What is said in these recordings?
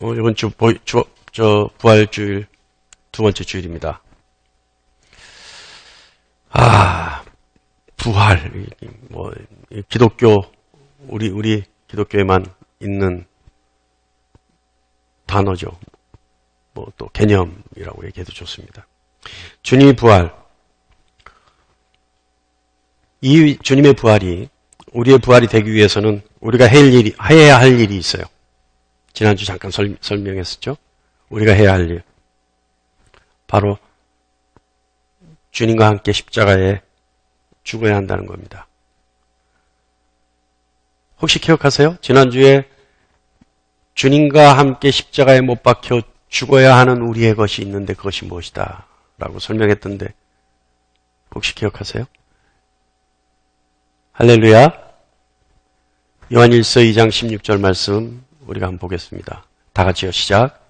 이번 주 부활주일 두 번째 주일입니다. 부활, 기독교, 우리 기독교에만 있는 단어죠. 또 개념이라고 얘기해도 좋습니다. 주님의 부활. 이 주님의 부활이 우리의 부활이 되기 위해서는 우리가 해야 할 일이 있어요. 지난주 잠깐 설명했었죠. 우리가 해야 할 일. 바로 주님과 함께 십자가에 죽어야 한다는 겁니다. 혹시 기억하세요? 지난주에 주님과 함께 십자가에 못 박혀 죽어야 하는 우리의 것이 있는데 그것이 무엇이다 라고 설명했던데 혹시 기억하세요? 할렐루야. 요한일서 2장 16절 말씀 우리가 한번 보겠습니다. 다 같이요. 시작.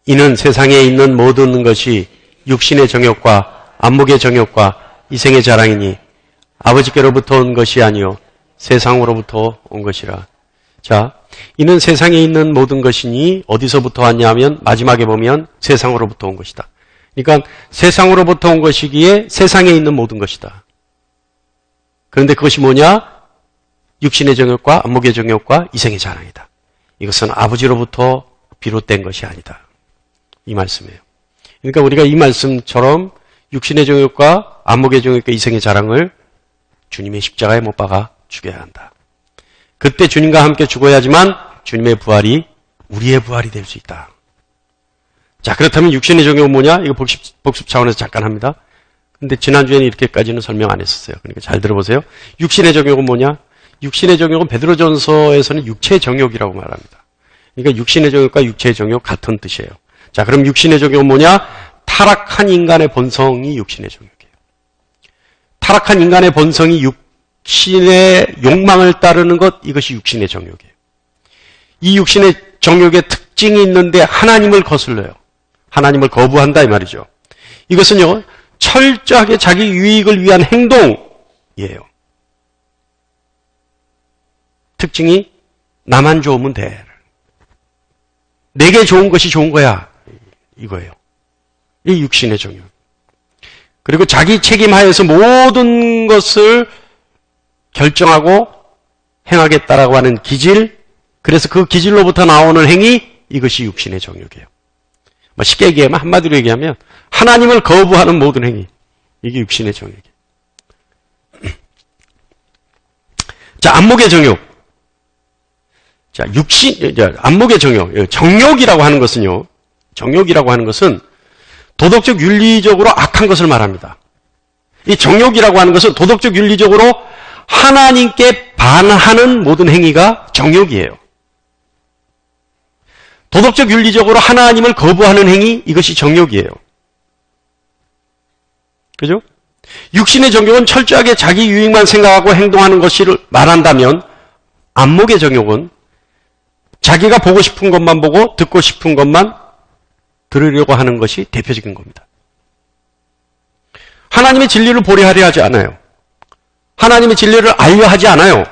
이는 세상에 있는 모든 것이 육신의 정욕과 안목의 정욕과 이생의 자랑이니 아버지께로부터 온 것이 아니요 세상으로부터 온 것이라. 자, 이는 세상에 있는 모든 것이니 어디서부터 왔냐면 마지막에 보면 세상으로부터 온 것이다. 그러니까 세상으로부터 온 것이기에 세상에 있는 모든 것이다. 그런데 그것이 뭐냐? 육신의 정욕과 안목의 정욕과 이생의 자랑이다. 이것은 아버지로부터 비롯된 것이 아니다. 이 말씀이에요. 그러니까 우리가 이 말씀처럼 육신의 정욕과 안목의 정욕과 이생의 자랑을 주님의 십자가에 못 박아 죽여야 한다. 그때 주님과 함께 죽어야지만 주님의 부활이 우리의 부활이 될 수 있다. 자, 그렇다면 육신의 정욕은 뭐냐? 이거 복습 차원에서 잠깐 합니다. 근데 지난주에는 이렇게까지는 설명 안 했었어요. 그러니까 잘 들어보세요. 육신의 정욕은 뭐냐? 육신의 정욕은 베드로전서에서는 육체의 정욕이라고 말합니다. 그러니까 육신의 정욕과 육체의 정욕 같은 뜻이에요. 자, 그럼 육신의 정욕은 뭐냐? 타락한 인간의 본성이 육신의 정욕이에요. 타락한 인간의 본성이 육신의 욕망을 따르는 것, 이것이 육신의 정욕이에요. 이 육신의 정욕의 특징이 있는데 하나님을 거슬러요. 하나님을 거부한다 이 말이죠. 이것은요, 철저하게 자기 유익을 위한 행동이에요. 특징이 나만 좋으면 돼. 내게 좋은 것이 좋은 거야. 이거예요. 이 육신의 정욕. 그리고 자기 책임하에서 모든 것을 결정하고 행하겠다라고 하는 기질, 그래서 그 기질로부터 나오는 행위, 이것이 육신의 정욕이에요. 쉽게 얘기하면, 한마디로 얘기하면 하나님을 거부하는 모든 행위, 이게 육신의 정욕이에요. 자, 안목의 정욕. 자, 안목의 정욕. 정욕이라고 하는 것은요, 정욕이라고 하는 것은 도덕적 윤리적으로 악한 것을 말합니다. 이 정욕이라고 하는 것은 도덕적 윤리적으로 하나님께 반하는 모든 행위가 정욕이에요. 도덕적 윤리적으로 하나님을 거부하는 행위, 이것이 정욕이에요. 그죠? 육신의 정욕은 철저하게 자기 유익만 생각하고 행동하는 것을 말한다면, 안목의 정욕은 자기가 보고 싶은 것만 보고 듣고 싶은 것만 들으려고 하는 것이 대표적인 겁니다. 하나님의 진리를 보려하려 하지 않아요. 하나님의 진리를 알려 하지 않아요.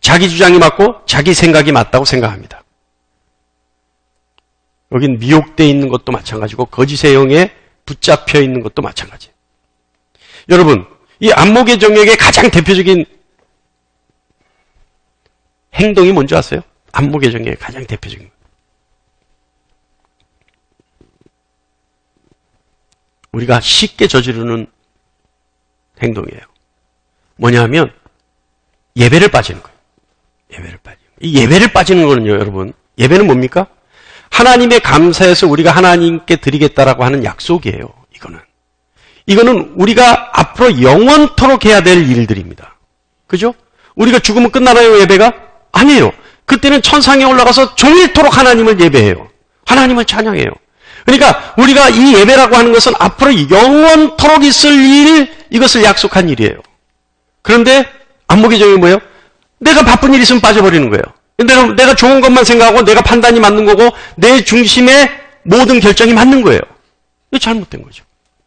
자기 주장이 맞고 자기 생각이 맞다고 생각합니다. 여긴 미혹되어 있는 것도 마찬가지고 거짓의 영에 붙잡혀 있는 것도 마찬가지예요. 여러분, 이 안목의 정욕의 가장 대표적인 행동이 뭔지 아세요? 안목의 정욕의 가장 대표적인 거. 우리가 쉽게 저지르는 행동이에요. 뭐냐면 예배를 빠지는 거예요. 예배를 빠지는 거예요. 이 예배를 빠지는 거는요, 여러분. 예배는 뭡니까? 하나님의 감사에서 우리가 하나님께 드리겠다라고 하는 약속이에요. 이거는 우리가 앞으로 영원토록 해야 될 일들입니다. 그죠? 우리가 죽으면 끝나나요, 예배가? 아니에요. 그때는 천상에 올라가서 종일토록 하나님을 예배해요. 하나님을 찬양해요. 그러니까 우리가 이 예배라고 하는 것은 앞으로 영원토록 있을 일, 이것을 약속한 일이에요. 그런데 안목의 정욕이 뭐예요? 내가 바쁜 일 있으면 빠져버리는 거예요. 내가 좋은 것만 생각하고 내가 판단이 맞는 거고 내 중심에 모든 결정이 맞는 거예요. 이거 잘못된 거죠.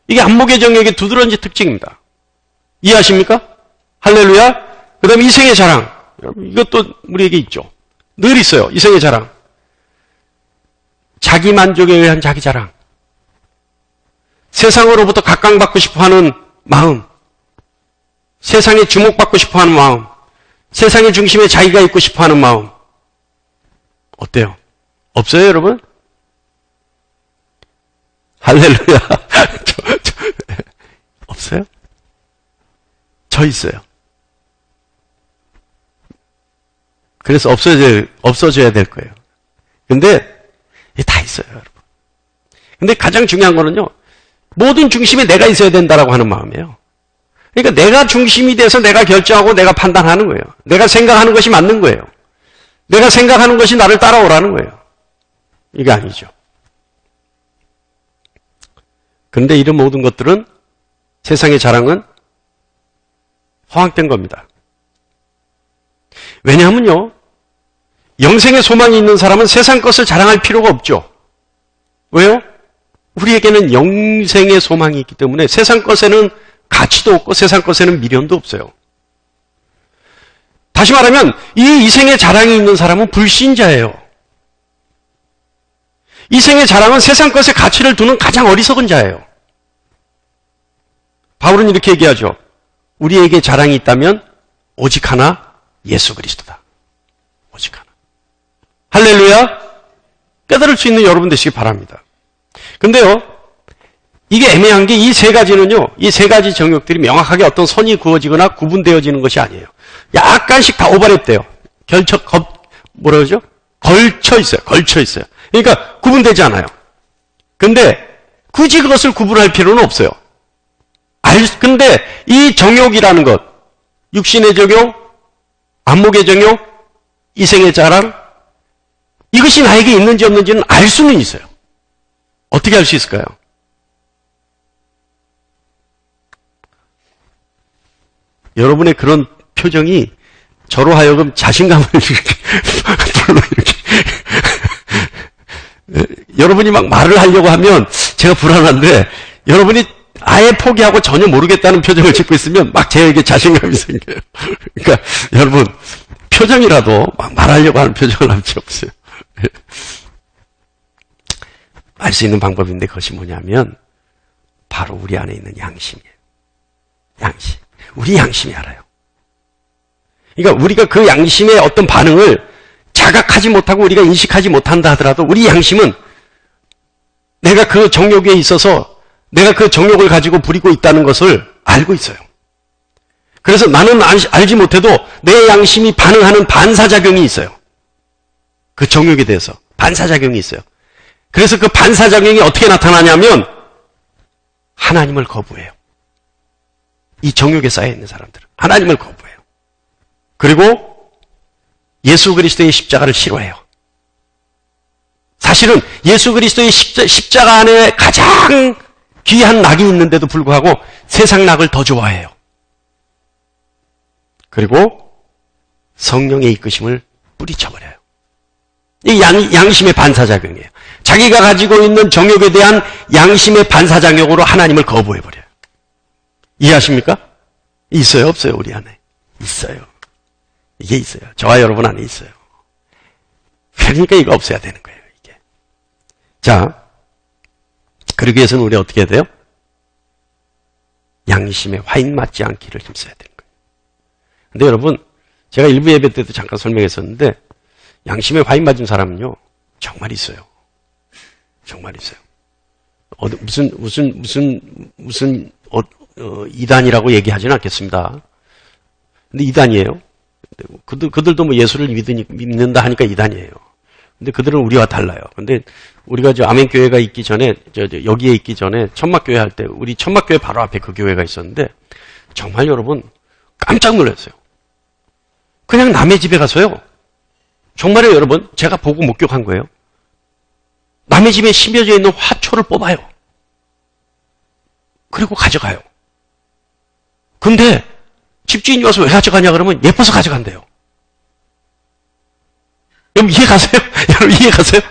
이게 안목의 정욕의 두드러진 특징입니다. 이해하십니까? 할렐루야. 그 다음에 이생의 자랑. 이것도 우리에게 있죠. 늘 있어요. 이생의 자랑. 자기 만족에 의한 자기 자랑, 세상으로부터 각광받고 싶어하는 마음, 세상에 주목받고 싶어하는 마음, 세상의 중심에 자기가 있고 싶어하는 마음. 어때요? 없어요, 여러분? 할렐루야. 없어요? 저 있어요. 그래서 없어져야 될 거예요. 근데 다 있어요, 여러분. 근데 가장 중요한 거는요, 모든 중심에 내가 있어야 된다라고 하는 마음이에요. 그러니까 내가 중심이 돼서 내가 결정하고 내가 판단하는 거예요. 내가 생각하는 것이 맞는 거예요. 내가 생각하는 것이 나를 따라오라는 거예요. 이게 아니죠. 그런데 이런 모든 것들은 세상의 자랑은 허황된 겁니다. 왜냐하면요, 영생의 소망이 있는 사람은 세상 것을 자랑할 필요가 없죠. 왜요? 우리에게는 영생의 소망이 있기 때문에 세상 것에는 가치도 없고 세상 것에는 미련도 없어요. 다시 말하면 이 이생의 자랑이 있는 사람은 불신자예요. 이생의 자랑은 세상 것에 가치를 두는 가장 어리석은 자예요. 바울은 이렇게 얘기하죠. 우리에게 자랑이 있다면 오직 하나, 예수 그리스도다. 오직 하나. 할렐루야. 깨달을 수 있는 여러분 되시기 바랍니다. 근데요, 이게 애매한 게 이 세 가지는요, 이 세 가지 정욕들이 명확하게 어떤 선이 그어지거나 구분되어지는 것이 아니에요. 약간씩 다 오버랩돼요. 뭐라 그러죠? 걸쳐 있어요. 그러니까 구분되지 않아요. 근데 굳이 그것을 구분할 필요는 없어요. 근데 이 정욕이라는 것, 육신의 정욕, 안목의 정욕, 이생의 자랑, 이것이 나에게 있는지 없는지는 알 수는 있어요. 어떻게 알 수 있을까요? 여러분의 그런 표정이 저로 하여금 자신감을 이렇게 불러 이렇게 여러분이 막 말을 하려고 하면 제가 불안한데 여러분이 아예 포기하고 전혀 모르겠다는 표정을 짓고 있으면 막 제에게 자신감이 생겨요. 그러니까 여러분 표정이라도 막 말하려고 하는 표정을 할 필요 없어요. 알 수 있는 방법인데 그것이 뭐냐면 바로 우리 안에 있는 양심이에요. 양심. 우리 양심이 알아요. 그러니까 우리가 그 양심의 어떤 반응을 자각하지 못하고 우리가 인식하지 못한다 하더라도 우리 양심은 내가 그 정욕에 있어서 내가 그 정욕을 가지고 부리고 있다는 것을 알고 있어요. 그래서 나는 알지 못해도 내 양심이 반응하는 반사작용이 있어요. 그 정욕에 대해서 반사작용이 있어요. 그래서 그 반사작용이 어떻게 나타나냐면 하나님을 거부해요. 이 정욕에 쌓여있는 사람들은 하나님을 거부해요. 그리고 예수 그리스도의 십자가를 싫어해요. 사실은 예수 그리스도의 십자가 안에 가장 귀한 낙이 있는데도 불구하고 세상 낙을 더 좋아해요. 그리고 성령의 이끄심을 뿌리쳐버려요. 이 양심의 반사작용이에요. 자기가 가지고 있는 정욕에 대한 양심의 반사작용으로 하나님을 거부해버려요. 이해하십니까? 있어요, 없어요, 우리 안에? 있어요. 이게 있어요. 저와 여러분 안에 있어요. 그러니까 이거 없어야 되는 거예요, 이게. 자, 그러기 위해서는 우리 어떻게 해야 돼요? 양심에 화인 맞지 않기를 힘써야 되는 거예요. 근데 여러분, 제가 일부 예배 때도 잠깐 설명했었는데, 양심에 화인 맞은 사람은요, 정말 있어요. 정말 있어요. 무슨 이단이라고 얘기하지는 않겠습니다. 근데 이단이에요. 그들도 뭐 예수를 믿는다 하니까 이단이에요. 근데 그들은 우리와 달라요. 근데 우리가 저 아멘교회가 있기 전에, 여기에 있기 전에 천막교회 할 때, 우리 천막교회 바로 앞에 그 교회가 있었는데, 정말 여러분, 깜짝 놀랐어요. 그냥 남의 집에 가서요. 정말요, 여러분, 제가 보고 목격한 거예요. 남의 집에 심겨져 있는 화초를 뽑아요. 그리고 가져가요. 근데 집주인이 와서 왜 가져가냐 그러면 예뻐서 가져간대요. 여러분 이해 가세요? 여러분 이해 가세요?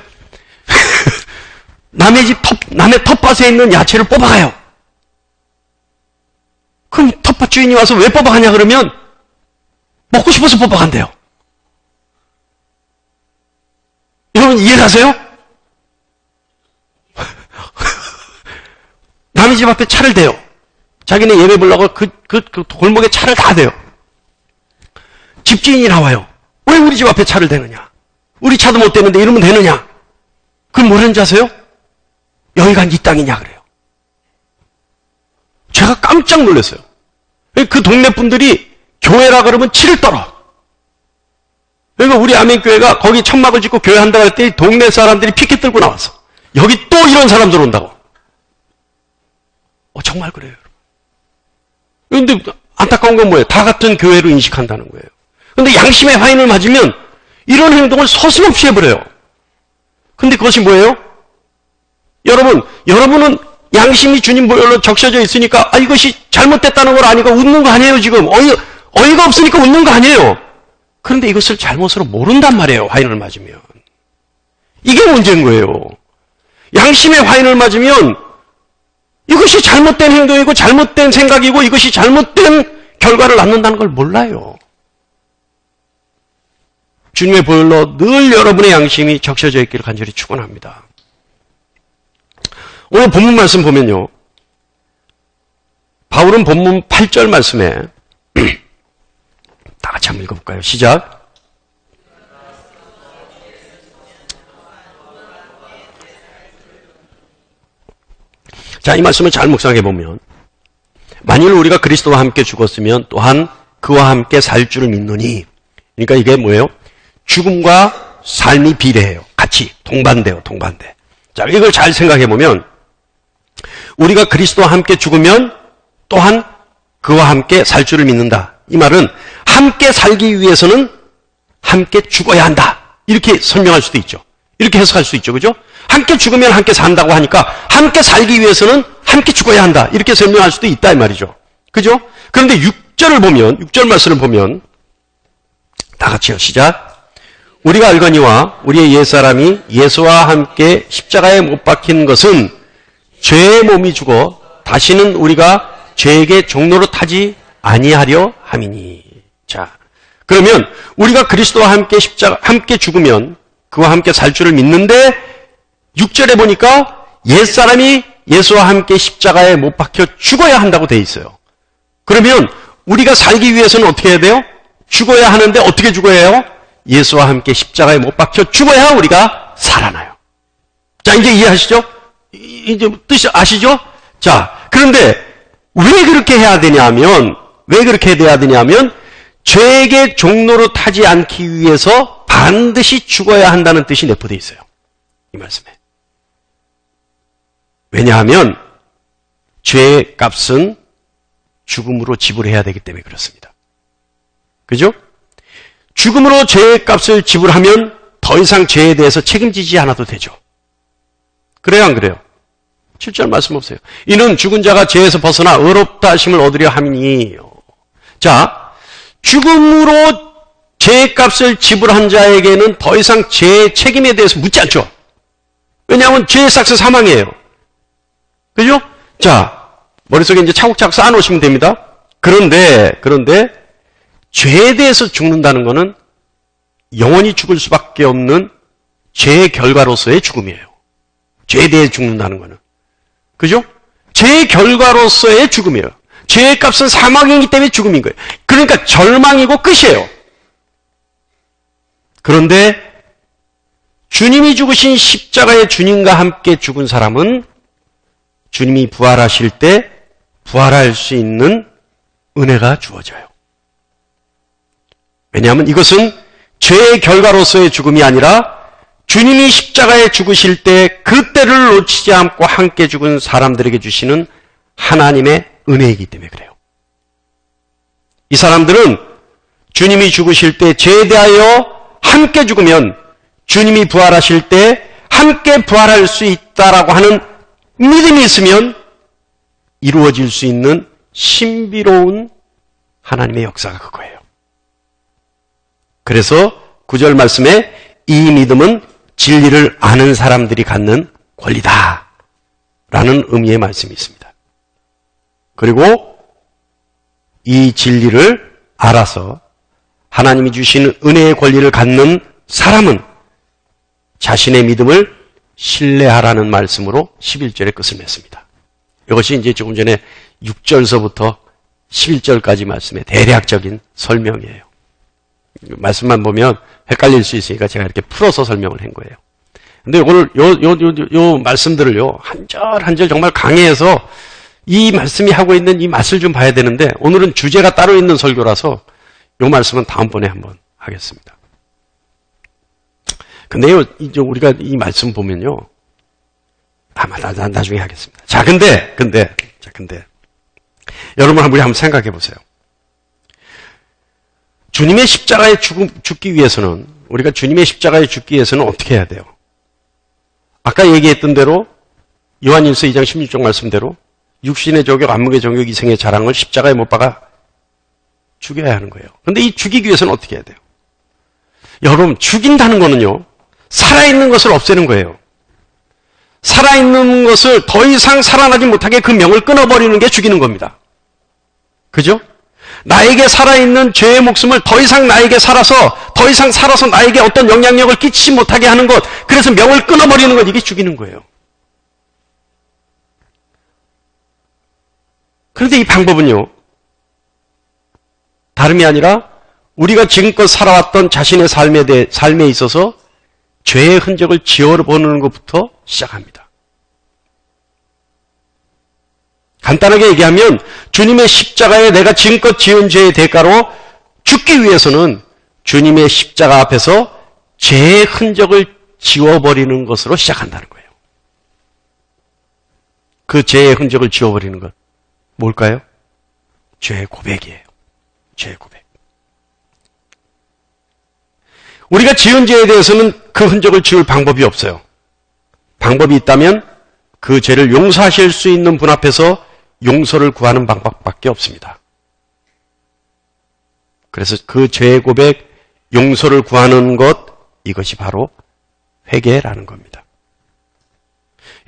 남의 텃밭에 있는 야채를 뽑아가요. 그럼 텃밭 주인이 와서 왜 뽑아가냐 그러면 먹고 싶어서 뽑아간대요. 여러분 이해 가세요? 집 앞에 차를 대요. 자기네 예배 보려고 그 골목에 차를 다 대요. 집주인이 나와요. 왜 우리 집 앞에 차를 대느냐? 우리 차도 못 대는데 이러면 되느냐? 그럼 뭐라는지 아세요? 여기가 네 땅이냐 그래요. 제가 깜짝 놀랐어요. 그 동네 분들이 교회라 그러면 치를 떨어. 그러니까 우리 아멘교회가 거기 천막을 짓고 교회 한다고 할 때 동네 사람들이 피켓 들고 나왔어. 여기 또 이런 사람들 온다고. 정말 그래요. 그런데 안타까운 건 뭐예요? 다 같은 교회로 인식한다는 거예요. 그런데 양심의 화인을 맞으면 이런 행동을 서슴없이 해버려요. 근데 그것이 뭐예요? 여러분은 양심이 주님 보혈로 적셔져 있으니까 이것이 잘못됐다는 걸 아니까 웃는 거 아니에요 지금. 어이가 없으니까 웃는 거 아니에요. 그런데 이것을 잘못으로 모른단 말이에요. 화인을 맞으면. 이게 문제인 거예요. 양심의 화인을 맞으면 이것이 잘못된 행동이고 잘못된 생각이고 이것이 잘못된 결과를 낳는다는 걸 몰라요. 주님의 보혈로 늘 여러분의 양심이 적셔져 있기를 간절히 축원합니다. 오늘 본문 말씀 보면요. 바울은 본문 8절 말씀에 다 같이 한번 읽어볼까요? 시작. 자, 이 말씀을 잘 묵상해 보면 만일 우리가 그리스도와 함께 죽었으면 또한 그와 함께 살 줄을 믿노니, 그러니까 이게 뭐예요? 죽음과 삶이 비례해요. 같이 동반돼요. 동반돼. 자, 이걸 잘 생각해 보면 우리가 그리스도와 함께 죽으면 또한 그와 함께 살 줄을 믿는다. 이 말은 함께 살기 위해서는 함께 죽어야 한다. 이렇게 설명할 수도 있죠. 이렇게 해석할 수 있죠. 그죠? 함께 죽으면 함께 산다고 하니까 함께 살기 위해서는 함께 죽어야 한다. 이렇게 설명할 수도 있다 이 말이죠. 그죠? 그런데 6절 말씀을 보면 다 같이요. 시작. 우리가 알거니와 우리의 옛사람이 예수와 함께 십자가에 못 박힌 것은 죄의 몸이 죽어 다시는 우리가 죄에게 종로로 타지 아니하려 함이니. 자, 그러면 우리가 그리스도와 함께 죽으면 그와 함께 살 줄을 믿는데 6절에 보니까 옛사람이 예수와 함께 십자가에 못 박혀 죽어야 한다고 돼 있어요. 그러면 우리가 살기 위해서는 어떻게 해야 돼요? 죽어야 하는데 어떻게 죽어야 해요? 예수와 함께 십자가에 못 박혀 죽어야 우리가 살아나요. 자, 이제 이해하시죠? 이제 뜻이 아시죠? 자, 그런데 왜 그렇게 해야 되냐면 죄에게 종로로 타지 않기 위해서 반드시 죽어야 한다는 뜻이 내포되어 있어요. 이 말씀에. 왜냐하면 죄의 값은 죽음으로 지불해야 되기 때문에 그렇습니다. 그죠? 죽음으로 죄의 값을 지불하면 더 이상 죄에 대해서 책임지지 않아도 되죠. 그래요, 안 그래요? 7절 말씀 없어요. 이는 죽은 자가 죄에서 벗어나 의롭다 하심을 얻으려 함이니. 자, 죽음으로 죄의 값을 지불한 자에게는 더 이상 죄의 책임에 대해서 묻지 않죠. 왜냐하면 죄의 삭스 사망이에요. 그죠? 자, 머릿속에 이제 차곡차곡 쌓아놓으시면 됩니다. 그런데 죄에 대해서 죽는다는 것은 영원히 죽을 수밖에 없는 죄의 결과로서의 죽음이에요. 죄에 대해 죽는다는 것은. 그죠? 죄의 결과로서의 죽음이에요. 죄의 값은 사망이기 때문에 죽음인 거예요. 그러니까 절망이고 끝이에요. 그런데 주님이 죽으신 십자가의 주님과 함께 죽은 사람은 주님이 부활하실 때 부활할 수 있는 은혜가 주어져요. 왜냐하면 이것은 죄의 결과로서의 죽음이 아니라 주님이 십자가에 죽으실 때 그때를 놓치지 않고 함께 죽은 사람들에게 주시는 하나님의 은혜이기 때문에 그래요. 이 사람들은 주님이 죽으실 때 죄에 대하여 함께 죽으면 주님이 부활하실 때 함께 부활할 수 있다라고 하는 믿음이 있으면 이루어질 수 있는 신비로운 하나님의 역사가 그거예요. 그래서 9절 말씀에 이 믿음은 진리를 아는 사람들이 갖는 권리다 라는 의미의 말씀이 있습니다. 그리고 이 진리를 알아서 하나님이 주시는 은혜의 권리를 갖는 사람은 자신의 믿음을 신뢰하라는 말씀으로 11절에 끝을 맺습니다. 이것이 이제 조금 전에 6절서부터 11절까지 말씀의 대략적인 설명이에요. 말씀만 보면 헷갈릴 수 있으니까 제가 이렇게 풀어서 설명을 한 거예요. 근데 오늘 요 말씀들을요, 한 절 한 절 정말 강해해서 이 말씀이 하고 있는 이 맛을 좀 봐야 되는데, 오늘은 주제가 따로 있는 설교라서 요 말씀은 다음번에 한번 하겠습니다. 근데요, 이제 우리가 이 말씀 보면요, 나중에 하겠습니다. 자, 근데, 여러분, 우리 한번 생각해 보세요. 주님의 십자가에 죽기 위해서는, 우리가 주님의 십자가에 죽기 위해서는 어떻게 해야 돼요? 아까 얘기했던 대로, 요한일서 2장 16절 말씀대로, 육신의 저격, 안목의 정욕, 이생의 자랑을 십자가에 못 박아 죽여야 하는 거예요. 그런데 이 죽이기 위해서는 어떻게 해야 돼요? 여러분, 죽인다는 거는요, 살아있는 것을 없애는 거예요. 살아있는 것을 더 이상 살아나지 못하게 그 명을 끊어버리는 게 죽이는 겁니다. 그죠? 나에게 살아있는 죄의 목숨을 더 이상 나에게 살아서 나에게 어떤 영향력을 끼치지 못하게 하는 것, 그래서 명을 끊어버리는 것, 이게 죽이는 거예요. 그런데 이 방법은요, 다름이 아니라 우리가 지금껏 살아왔던 자신의 삶에 있어서 죄의 흔적을 지워보는 것부터 시작합니다. 간단하게 얘기하면 주님의 십자가에 내가 지금껏 지은 죄의 대가로 죽기 위해서는 주님의 십자가 앞에서 죄의 흔적을 지워버리는 것으로 시작한다는 거예요. 그 죄의 흔적을 지워버리는 것 뭘까요? 죄의 고백이에요. 죄의 고백. 우리가 지은 죄에 대해서는 그 흔적을 지울 방법이 없어요. 방법이 있다면 그 죄를 용서하실 수 있는 분 앞에서 용서를 구하는 방법밖에 없습니다. 그래서 그 죄의 고백, 용서를 구하는 것, 이것이 바로 회개라는 겁니다.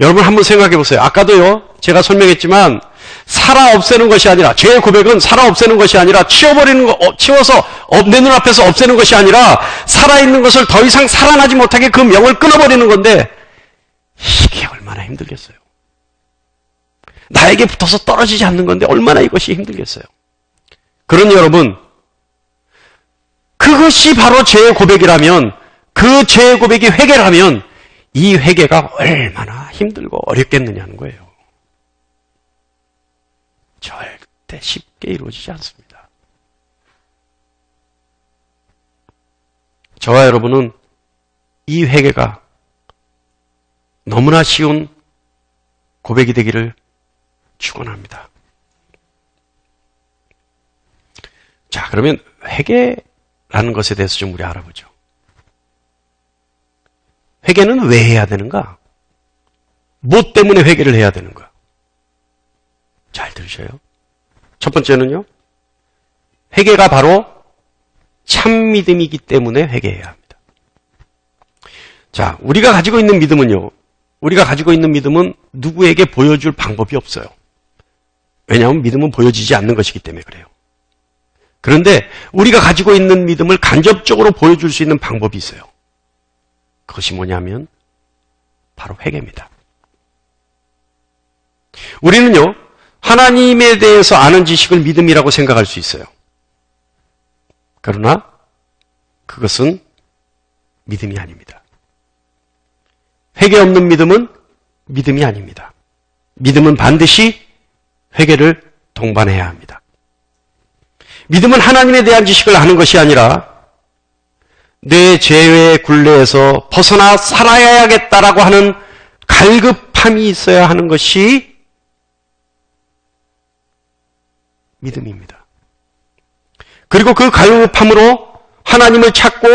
여러분 한번 생각해 보세요. 아까도요, 제가 설명했지만 살아 없애는 것이 아니라, 죄의 고백은 살아 없애는 것이 아니라 치워버리는 거, 치워서 내 눈앞에서 없애는 것이 아니라 살아있는 것을 더 이상 살아나지 못하게 그 명을 끊어버리는 건데, 이게 얼마나 힘들겠어요. 나에게 붙어서 떨어지지 않는 건데 얼마나 이것이 힘들겠어요. 그러니 여러분, 그것이 바로 죄의 고백이라면, 그 죄의 고백이 회개라면 이 회개가 얼마나 힘들고 어렵겠느냐는 거예요. 절대 쉽게 이루어지지 않습니다. 저와 여러분은 이 회개가 너무나 쉬운 고백이 되기를 축원합니다. 자, 그러면 회개라는 것에 대해서 좀 우리 알아보죠. 회개는 왜 해야 되는가? 무엇 때문에 회개를 해야 되는가? 잘 들으셔요. 첫 번째는요, 회개가 바로 참 믿음이기 때문에 회개해야 합니다. 자, 우리가 가지고 있는 믿음은 누구에게 보여줄 방법이 없어요. 왜냐하면 믿음은 보여지지 않는 것이기 때문에 그래요. 그런데 우리가 가지고 있는 믿음을 간접적으로 보여줄 수 있는 방법이 있어요. 그것이 뭐냐면 바로 회개입니다. 우리는요, 하나님에 대해서 아는 지식을 믿음이라고 생각할 수 있어요. 그러나 그것은 믿음이 아닙니다. 회개 없는 믿음은 믿음이 아닙니다. 믿음은 반드시 회개를 동반해야 합니다. 믿음은 하나님에 대한 지식을 아는 것이 아니라 내 죄의 굴레에서 벗어나 살아야겠다라고 하는 갈급함이 있어야 하는 것이 믿음입니다. 그리고 그 갈급함으로 하나님을 찾고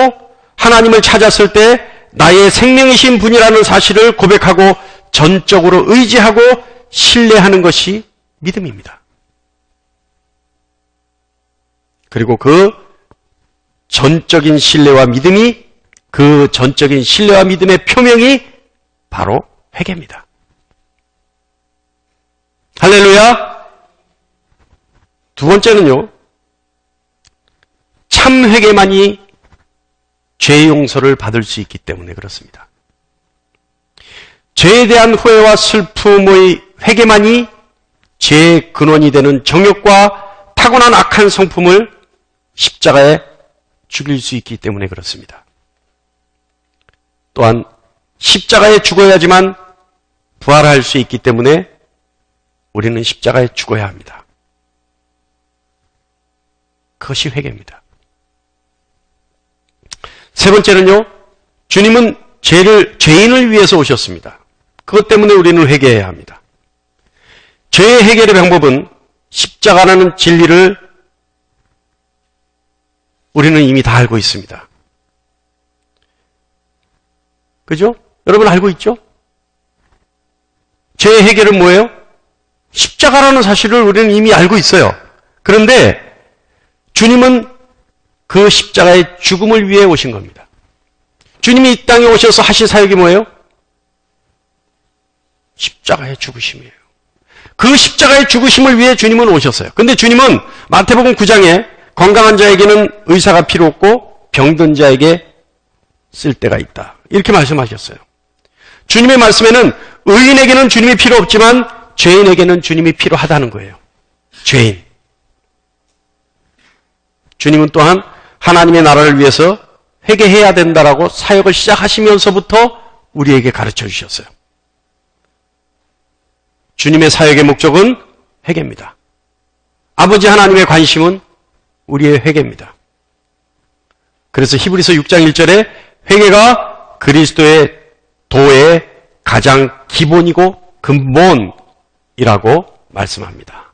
하나님을 찾았을 때 나의 생명이신 분이라는 사실을 고백하고 전적으로 의지하고 신뢰하는 것이 믿음입니다. 그리고 그 전적인 신뢰와 믿음의 표명이 바로 회개입니다. 할렐루야! 두 번째는요, 참 회개만이 죄 용서를 받을 수 있기 때문에 그렇습니다. 죄에 대한 후회와 슬픔의 회개만이 죄의 근원이 되는 정욕과 타고난 악한 성품을 십자가에 죽일 수 있기 때문에 그렇습니다. 또한 십자가에 죽어야지만 부활할 수 있기 때문에 우리는 십자가에 죽어야 합니다. 그것이 회개입니다. 세 번째는요, 주님은 죄인을 위해서 오셨습니다. 그것 때문에 우리는 회개해야 합니다. 죄의 해결의 방법은 십자가라는 진리를 우리는 이미 다 알고 있습니다. 그죠? 여러분 알고 있죠? 죄의 해결은 뭐예요? 십자가라는 사실을 우리는 이미 알고 있어요. 그런데 주님은 그 십자가의 죽음을 위해 오신 겁니다. 주님이 이 땅에 오셔서 하신 사역이 뭐예요? 십자가의 죽으심이에요. 그 십자가의 죽으심을 위해 주님은 오셨어요. 근데 주님은 마태복음 9장에 건강한 자에게는 의사가 필요 없고 병든 자에게 쓸 데가 있다. 이렇게 말씀하셨어요. 주님의 말씀에는 의인에게는 주님이 필요 없지만 죄인에게는 주님이 필요하다는 거예요. 죄인. 주님은 또한 하나님의 나라를 위해서 회개해야 된다라고 사역을 시작하시면서부터 우리에게 가르쳐 주셨어요. 주님의 사역의 목적은 회개입니다. 아버지 하나님의 관심은 우리의 회개입니다. 그래서 히브리서 6장 1절에 회개가 그리스도의 도의 가장 기본이고 근본이라고 말씀합니다.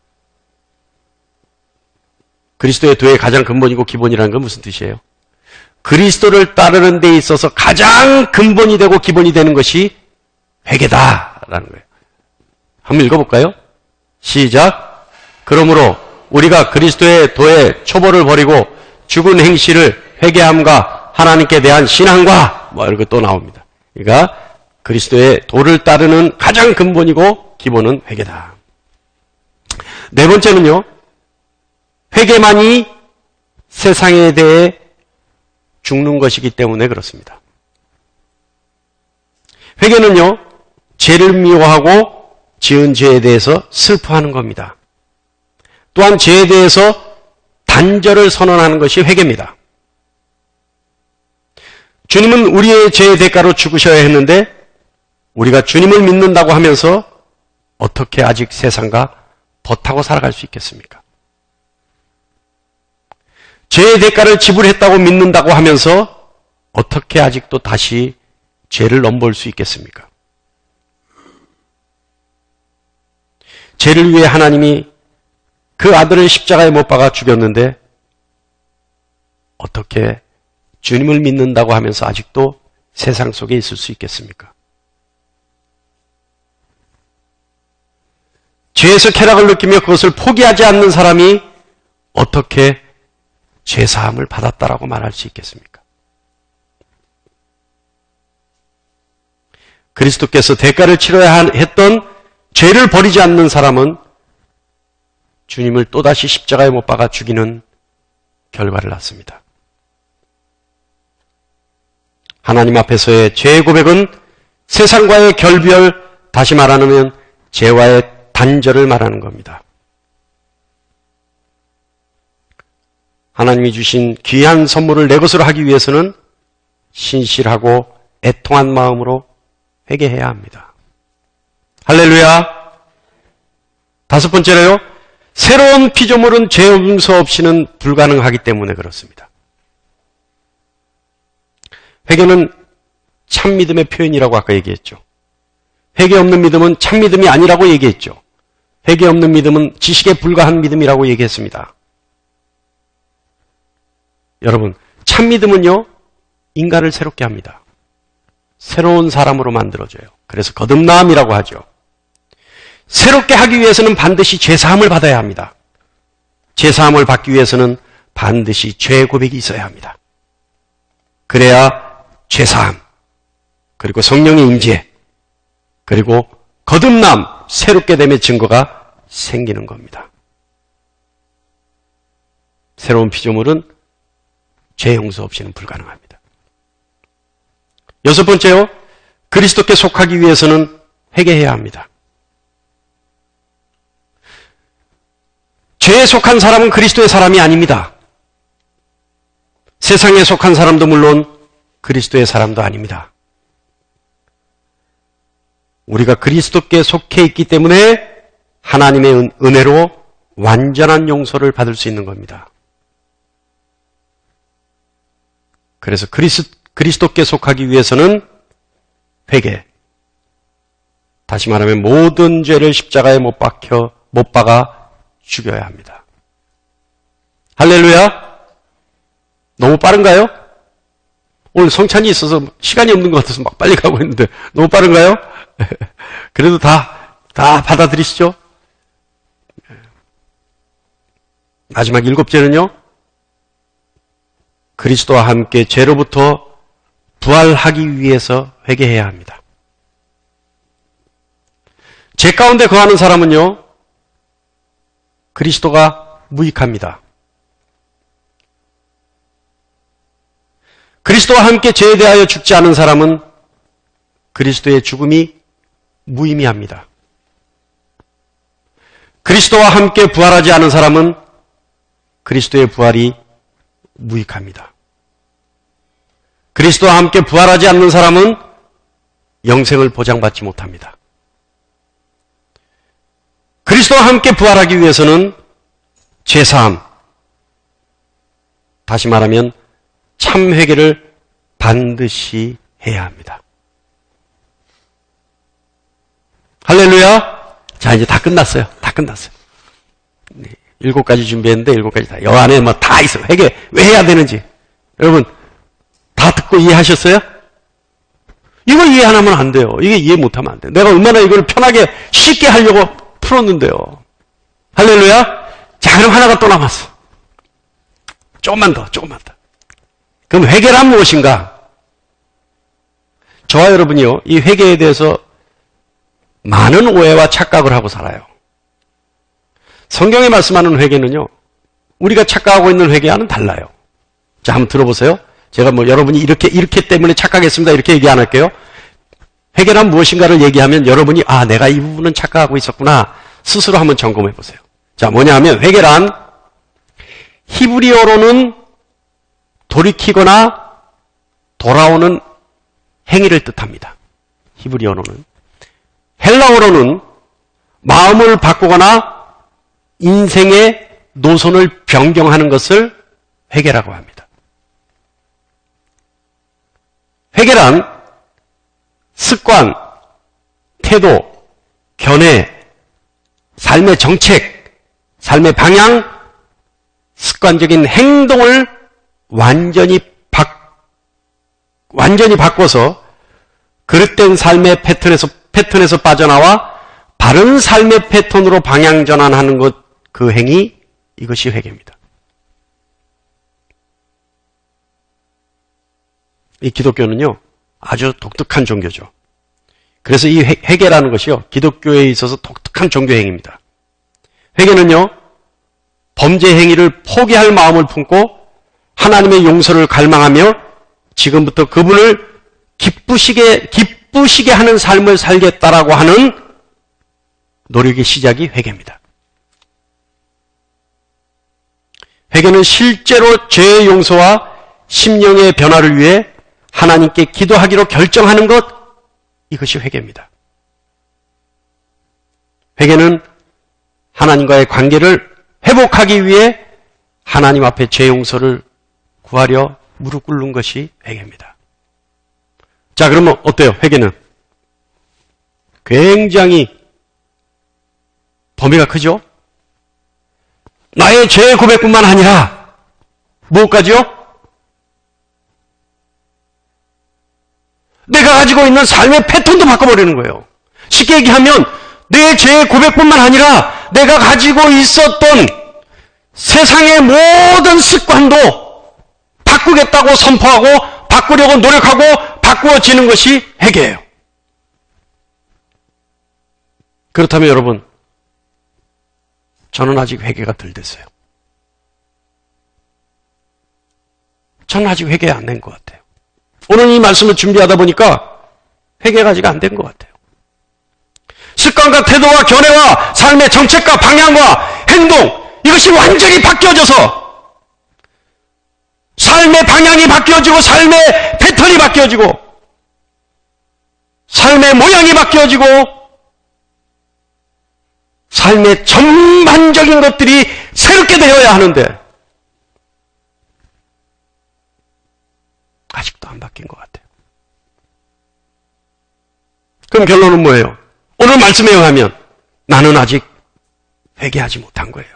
그리스도의 도의 가장 근본이고 기본이라는 건 무슨 뜻이에요? 그리스도를 따르는 데 있어서 가장 근본이 되고 기본이 되는 것이 회개다라는 거예요. 한번 읽어볼까요? 시작. 그러므로 우리가 그리스도의 도의 초보를 버리고 죽은 행실을 회개함과 하나님께 대한 신앙과 이렇게 또 나옵니다. 그러니까 그리스도의 도를 따르는 가장 근본이고 기본은 회개다. 네 번째는요. 회개만이 세상에 대해 죽는 것이기 때문에 그렇습니다. 회개는요. 죄를 미워하고 지은 죄에 대해서 슬퍼하는 겁니다. 또한 죄에 대해서 단절을 선언하는 것이 회개입니다. 주님은 우리의 죄의 대가로 죽으셔야 했는데 우리가 주님을 믿는다고 하면서 어떻게 아직 세상과 벗하고 살아갈 수 있겠습니까? 죄의 대가를 지불했다고 믿는다고 하면서 어떻게 아직도 다시 죄를 넘볼 수 있겠습니까? 죄를 위해 하나님이 그 아들을 십자가에 못 박아 죽였는데 어떻게 주님을 믿는다고 하면서 아직도 세상 속에 있을 수 있겠습니까? 죄에서 쾌락을 느끼며 그것을 포기하지 않는 사람이 어떻게 죄사함을 받았다라고 말할 수 있겠습니까? 그리스도께서 대가를 치러야 했던 죄를 버리지 않는 사람은 주님을 또다시 십자가에 못 박아 죽이는 결과를 낳습니다. 하나님 앞에서의 죄의 고백은 세상과의 결별, 다시 말하면 죄와의 단절을 말하는 겁니다. 하나님이 주신 귀한 선물을 내 것으로 하기 위해서는 신실하고 애통한 마음으로 회개해야 합니다. 할렐루야. 다섯 번째로요. 새로운 피조물은 죄 용서 없이는 불가능하기 때문에 그렇습니다. 회개는 참 믿음의 표현이라고 아까 얘기했죠. 회개 없는 믿음은 참 믿음이 아니라고 얘기했죠. 회개 없는 믿음은 지식에 불과한 믿음이라고 얘기했습니다. 여러분, 참 믿음은요, 인간을 새롭게 합니다. 새로운 사람으로 만들어줘요. 그래서 거듭남이라고 하죠. 새롭게 하기 위해서는 반드시 죄사함을 받아야 합니다. 죄사함을 받기 위해서는 반드시 죄 고백이 있어야 합니다. 그래야 죄사함, 그리고 성령의 임재, 그리고 거듭남, 새롭게 됨의 증거가 생기는 겁니다. 새로운 피조물은 죄 용서 없이는 불가능합니다. 여섯 번째요. 그리스도께 속하기 위해서는 회개해야 합니다. 죄에 속한 사람은 그리스도의 사람이 아닙니다. 세상에 속한 사람도 물론 그리스도의 사람도 아닙니다. 우리가 그리스도께 속해 있기 때문에 하나님의 은혜로 완전한 용서를 받을 수 있는 겁니다. 그래서 그리스도께 속하기 위해서는 회개, 다시 말하면 모든 죄를 십자가에 못 박아 죽여야 합니다. 할렐루야! 너무 빠른가요? 오늘 성찬이 있어서 시간이 없는 것 같아서 막 빨리 가고 있는데 너무 빠른가요? 그래도 다 받아들이시죠? 마지막 7제는요, 그리스도와 함께 죄로부터 부활하기 위해서 회개해야 합니다. 죄 가운데 거하는 사람은요, 그리스도가 무익합니다. 그리스도와 함께 죄에 대하여 죽지 않은 사람은 그리스도의 죽음이 무의미합니다. 그리스도와 함께 부활하지 않은 사람은 그리스도의 부활이 무익합니다. 그리스도와 함께 부활하지 않는 사람은 영생을 보장받지 못합니다. 그리스도와 함께 부활하기 위해서는 죄사함, 다시 말하면 참 회개를 반드시 해야 합니다. 할렐루야! 자, 이제 다 끝났어요. 다 끝났어요. 7가지 준비했는데 7가지 다. 여 안에 뭐 다 있어요. 회개 왜 해야 되는지. 여러분, 다 듣고 이해하셨어요? 이거 이해 안 하면 안 돼요. 이게 이해 못하면 안 돼요. 내가 얼마나 이걸 편하게 쉽게 하려고 풀었는데요. 할렐루야! 자, 그럼 하나가 또 남았어. 조금만 더. 그럼 회개란 무엇인가? 저와 여러분이요, 이 회개에 대해서 많은 오해와 착각을 하고 살아요. 성경이 말씀하는 회개는요, 우리가 착각하고 있는 회개와는 달라요. 자, 한번 들어보세요. 제가 여러분이 이렇게 때문에 착각했습니다. 이렇게 얘기 안 할게요. 회개란 무엇인가를 얘기하면 여러분이, 내가 이 부분은 착각하고 있었구나. 스스로 한번 점검해 보세요. 자, 뭐냐 하면, 회개란 히브리어로는 돌이키거나 돌아오는 행위를 뜻합니다. 히브리어로는. 헬라어로는 마음을 바꾸거나 인생의 노선을 변경하는 것을 회개라고 합니다. 회개란 습관, 태도, 견해, 삶의 정책, 삶의 방향, 습관적인 행동을 완전히 바꿔서 그릇된 삶의 패턴에서 빠져나와 바른 삶의 패턴으로 방향 전환하는 것, 그 행위, 이것이 회개입니다. 이 기독교는요, 아주 독특한 종교죠. 그래서 이 회개라는 것이요, 기독교에 있어서 독특한 종교 행위입니다. 회개는요, 범죄 행위를 포기할 마음을 품고 하나님의 용서를 갈망하며 지금부터 그분을 기쁘시게 하는 삶을 살겠다라고 하는 노력의 시작이 회개입니다. 회개는 실제로 죄의 용서와 심령의 변화를 위해 하나님께 기도하기로 결정하는 것, 이것이 회개입니다. 회개는 하나님과의 관계를 회복하기 위해 하나님 앞에 죄 용서를 구하려 무릎 꿇는 것이 회개입니다. 자, 그러면 어때요? 회개는 굉장히 범위가 크죠? 나의 죄 고백뿐만 아니라 무엇까지요? 내가 가지고 있는 삶의 패턴도 바꿔버리는 거예요. 쉽게 얘기하면 내 죄 고백뿐만 아니라 내가 가지고 있었던 세상의 모든 습관도 바꾸겠다고 선포하고 바꾸려고 노력하고 바꾸어지는 것이 회개예요. 그렇다면 여러분, 저는 아직 회개가 덜 됐어요. 저는 아직 회개 안 된 것 같아요. 오늘 이 말씀을 준비하다 보니까 회개가 아직 안 된 것 같아요. 습관과 태도와 견해와 삶의 정책과 방향과 행동, 이것이 완전히 바뀌어져서 삶의 방향이 바뀌어지고 삶의 패턴이 바뀌어지고 삶의 모양이 바뀌어지고 삶의 전반적인 것들이 새롭게 되어야 하는데 아직도 안 바뀐 것 같아요. 그럼 결론은 뭐예요? 오늘 말씀에 의하면 나는 아직 회개하지 못한 거예요.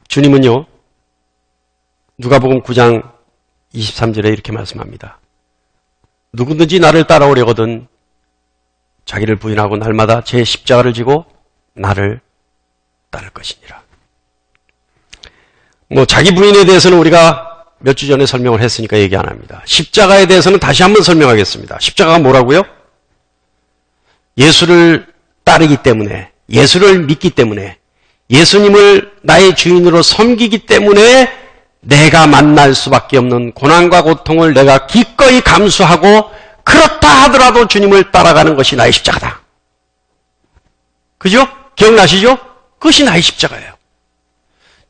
주님은요, 누가복음 9장 23절에 이렇게 말씀합니다. 누구든지 나를 따라오려거든 자기를 부인하고 날마다 제 십자가를 지고 나를 따를 것이니라. 자기 부인에 대해서는 우리가 몇 주 전에 설명을 했으니까 얘기 안 합니다. 십자가에 대해서는 다시 한번 설명하겠습니다. 십자가가 뭐라고요? 예수를 따르기 때문에, 예수를 믿기 때문에, 예수님을 나의 주인으로 섬기기 때문에 내가 만날 수밖에 없는 고난과 고통을 내가 기꺼이 감수하고 그렇다 하더라도 주님을 따라가는 것이 나의 십자가다. 그죠? 기억나시죠? 그것이 나의 십자가예요.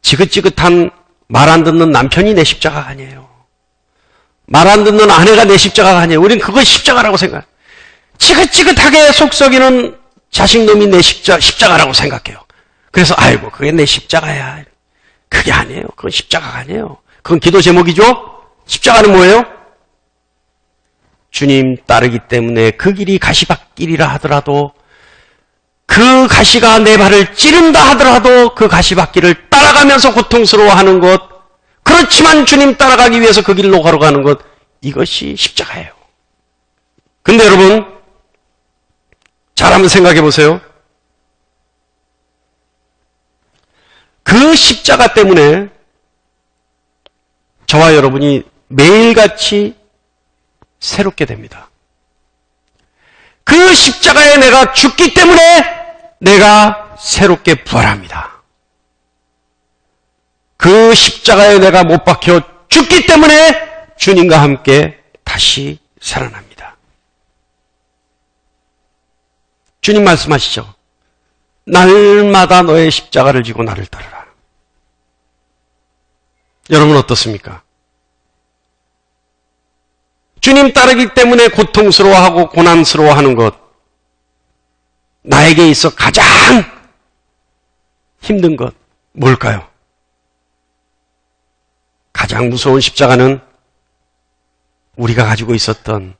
지긋지긋한 말 안 듣는 남편이 내 십자가가 아니에요. 말 안 듣는 아내가 내 십자가가 아니에요. 우린 그걸 십자가라고 생각해요. 지긋지긋하게 속 썩이는 자식놈이 내 십자가라고 생각해요. 그래서 아이고 그게 내 십자가야. 그게 아니에요. 그건 십자가가 아니에요. 그건 기도 제목이죠. 십자가는 뭐예요? 주님 따르기 때문에 그 길이 가시밭길이라 하더라도 그 가시가 내 발을 찌른다 하더라도 그 가시밭길을 따라가면서 고통스러워하는 것, 그렇지만 주님 따라가기 위해서 그 길로 걸어가는 것, 이것이 십자가예요. 근데 여러분 잘 한번 생각해 보세요. 그 십자가 때문에 저와 여러분이 매일같이 새롭게 됩니다. 그 십자가에 내가 죽기 때문에 내가 새롭게 부활합니다. 그 십자가에 내가 못 박혀 죽기 때문에 주님과 함께 다시 살아납니다. 주님 말씀하시죠. 날마다 너의 십자가를 지고 나를 따르라. 여러분 어떻습니까? 주님 따르기 때문에 고통스러워하고 고난스러워하는 것, 나에게 있어 가장 힘든 것 뭘까요? 가장 무서운 십자가는 우리가 가지고 있었던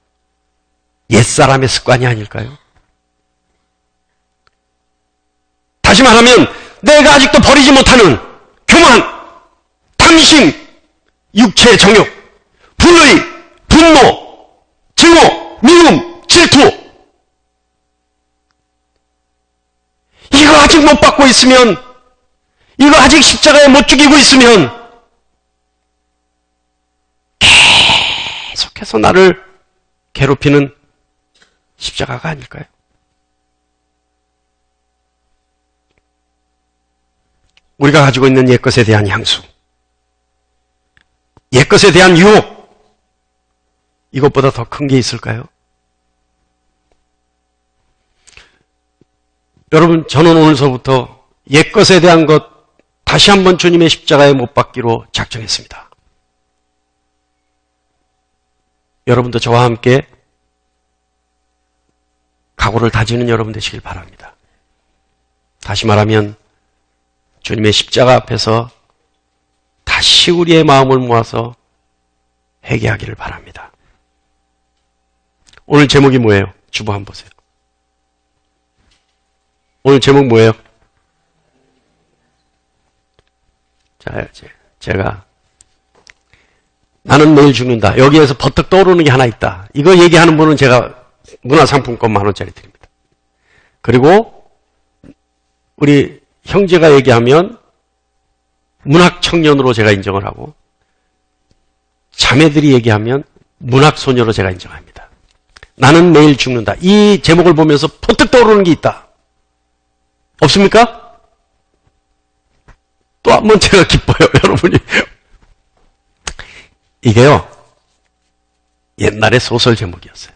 옛사람의 습관이 아닐까요? 다시 말하면 내가 아직도 버리지 못하는 교만, 탐심, 육체의 정욕, 불의, 분노, 증오, 미움, 질투, 이거 아직 못 받고 있으면, 이거 아직 십자가에 못 죽이고 있으면 계속해서 나를 괴롭히는 십자가가 아닐까요? 우리가 가지고 있는 옛것에 대한 향수, 옛것에 대한 유혹, 이것보다 더 큰 게 있을까요? 여러분, 저는 오늘서부터 옛것에 대한 것 다시 한번 주님의 십자가에 못 박기로 작정했습니다. 여러분도 저와 함께 각오를 다지는 여러분 되시길 바랍니다. 다시 말하면 주님의 십자가 앞에서 다시 우리의 마음을 모아서 회개하기를 바랍니다. 오늘 제목이 뭐예요? 주보 한번 보세요. 오늘 제목 뭐예요? 자, 제가 나는 내일 죽는다. 여기에서 버뜩 떠오르는 게 하나 있다. 이거 얘기하는 분은 제가 문화상품권 10,000원짜리 드립니다. 그리고 우리 형제가 얘기하면 문학청년으로 제가 인정을 하고 자매들이 얘기하면 문학소녀로 제가 인정합니다. 나는 내일 죽는다. 이 제목을 보면서 퍼뜩 떠오르는 게 있다. 없습니까? 또 한 번 제가 기뻐요, 여러분이. 이게요, 옛날의 소설 제목이었어요.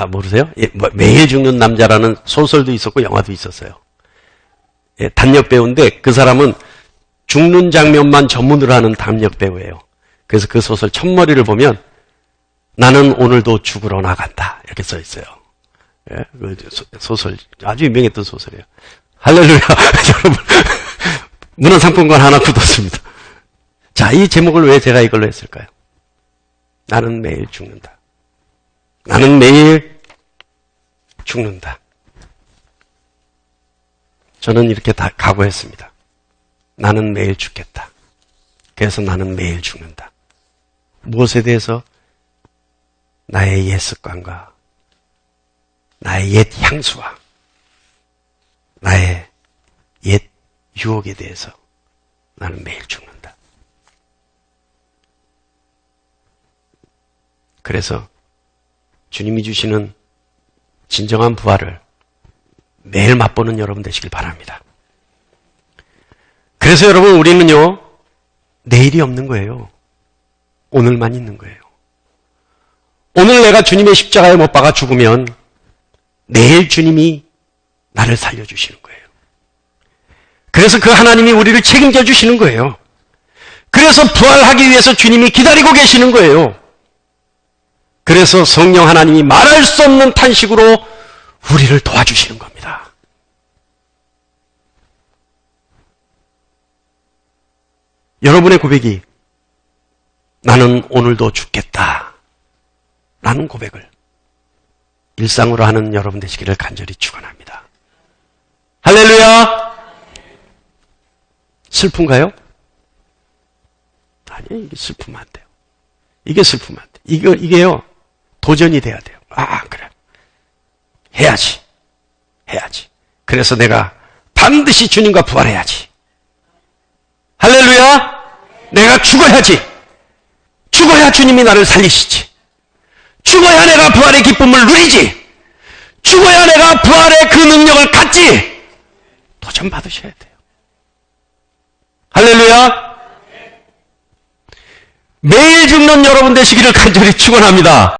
모르세요? 예, 매일 죽는 남자라는 소설도 있었고 영화도 있었어요. 예, 단역 배우인데 그 사람은 죽는 장면만 전문으로 하는 단역 배우예요. 그래서 그 소설 첫머리를 보면 나는 오늘도 죽으러 나간다 이렇게 써 있어요. 예, 그 소설 아주 유명했던 소설이에요. 할렐루야. 여러분 문화상품권 하나 굳었습니다. 자, 이 제목을 왜 제가 이걸로 했을까요? 나는 매일 죽는다. 나는 매일 죽는다. 저는 이렇게 다 각오했습니다. 나는 매일 죽겠다. 그래서 나는 매일 죽는다. 무엇에 대해서? 나의 옛 습관과 나의 옛 향수와 나의 옛 유혹에 대해서 나는 매일 죽는다. 그래서 주님이 주시는 진정한 부활을 매일 맛보는 여러분 되시길 바랍니다. 그래서 여러분 우리는요, 내일이 없는 거예요. 오늘만 있는 거예요. 오늘 내가 주님의 십자가에 못 박아 죽으면 내일 주님이 나를 살려주시는 거예요. 그래서 그 하나님이 우리를 책임져 주시는 거예요. 그래서 부활하기 위해서 주님이 기다리고 계시는 거예요. 그래서 성령 하나님이 말할 수 없는 탄식으로 우리를 도와주시는 겁니다. 여러분의 고백이 나는 오늘도 죽겠다 라는 고백을 일상으로 하는 여러분 되시기를 간절히 축원합니다. 할렐루야. 슬픈가요? 아니, 이게 슬프면 안 돼요. 이게 슬프면 안 돼요. 이게요 도전이 돼야 돼요. 그래, 해야지. 그래서 내가 반드시 주님과 부활해야지. 할렐루야. 내가 죽어야지. 죽어야 주님이 나를 살리시지. 죽어야 내가 부활의 기쁨을 누리지. 죽어야 내가 부활의 그 능력을 갖지. 도전 받으셔야 돼요. 할렐루야. 매일 죽는 여러분 되시기를 간절히 축원합니다.